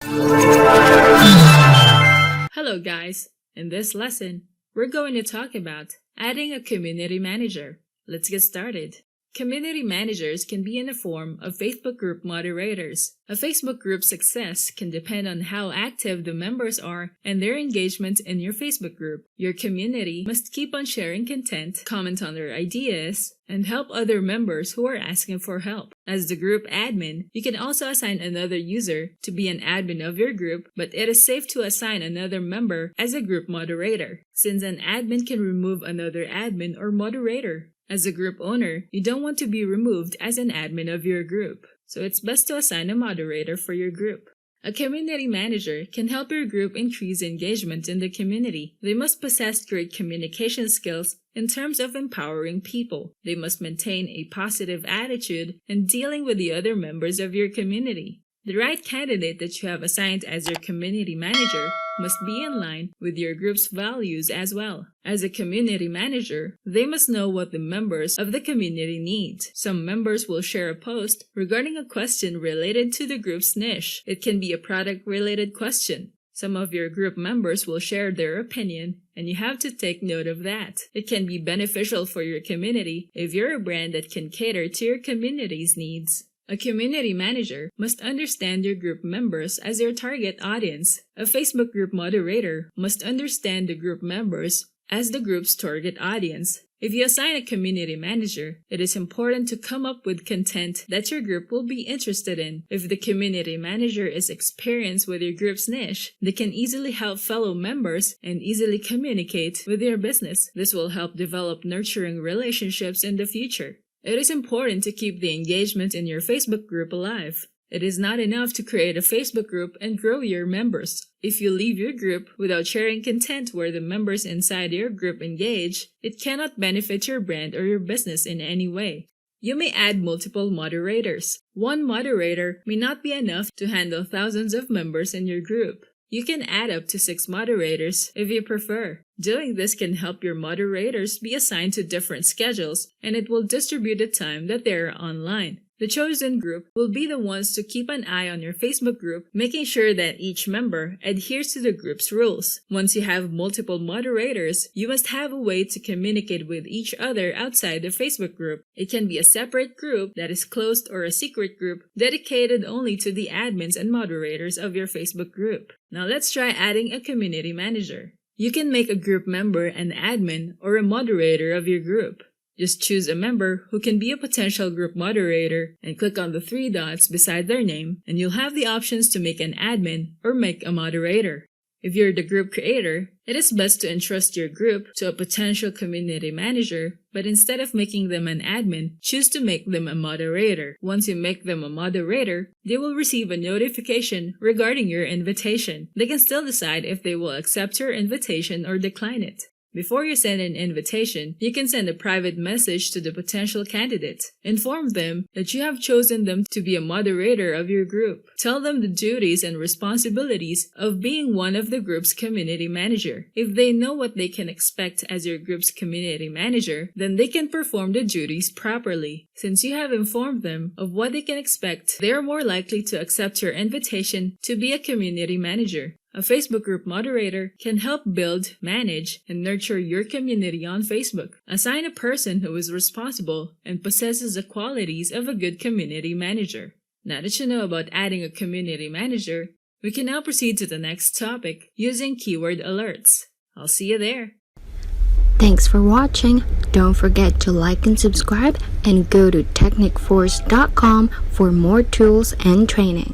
Hello guys! In this lesson, we're going to talk about adding a community manager. Let's get started. Community managers can be in the form of Facebook group moderators. A Facebook group's success can depend on how active the members are and their engagement in your Facebook group. Your community must keep on sharing content, comment on their ideas, and help other members who are asking for help. As the group admin, you can also assign another user to be an admin of your group, but it is safe to assign another member as a group moderator, since an admin can remove another admin or moderator. As a group owner, you don't want to be removed as an admin of your group, so it's best to assign a moderator for your group. A community manager can help your group increase engagement in the community. They must possess great communication skills in terms of empowering people. They must maintain a positive attitude in dealing with the other members of your community. The right candidate that you have assigned as your community manager must be in line with your group's values as well. As a community manager, they must know what the members of the community need. Some members will share a post regarding a question related to the group's niche. It can be a product-related question. Some of your group members will share their opinion, and you have to take note of that. It can be beneficial for your community if you're a brand that can cater to your community's needs. A community manager must understand your group members as their target audience. A Facebook group moderator must understand the group members as the group's target audience. If you assign a community manager, it is important to come up with content that your group will be interested in. If the community manager is experienced with your group's niche, they can easily help fellow members and easily communicate with your business. This will help develop nurturing relationships in the future. It is important to keep the engagement in your Facebook group alive. It is not enough to create a Facebook group and grow your members. If you leave your group without sharing content where the members inside your group engage, it cannot benefit your brand or your business in any way. You may add multiple moderators. One moderator may not be enough to handle thousands of members in your group. You can add up to 6 moderators if you prefer. Doing this can help your moderators be assigned to different schedules, and it will distribute the time that they are online. The chosen group will be the ones to keep an eye on your Facebook group, making sure that each member adheres to the group's rules. Once you have multiple moderators, you must have a way to communicate with each other outside the Facebook group. It can be a separate group that is closed or a secret group dedicated only to the admins and moderators of your Facebook group. Now let's try adding a community manager. You can make a group member an admin or a moderator of your group. Just choose a member who can be a potential group moderator and click on the 3 dots beside their name, and you'll have the options to make an admin or make a moderator. If you're the group creator, it is best to entrust your group to a potential community manager, but instead of making them an admin, choose to make them a moderator. Once you make them a moderator, they will receive a notification regarding your invitation. They can still decide if they will accept your invitation or decline it. Before you send an invitation, you can send a private message to the potential candidate. Inform them that you have chosen them to be a moderator of your group. Tell them the duties and responsibilities of being one of the group's community manager. If they know what they can expect as your group's community manager, then they can perform the duties properly. Since you have informed them of what they can expect, they are more likely to accept your invitation to be a community manager. A Facebook group moderator can help build, manage, and nurture your community on Facebook. Assign a person who is responsible and possesses the qualities of a good community manager. Now that you know about adding a community manager, we can now proceed to the next topic, using keyword alerts. I'll see you there. Thanks for watching. Don't forget to like and subscribe, and go to technicforce.com for more tools and training.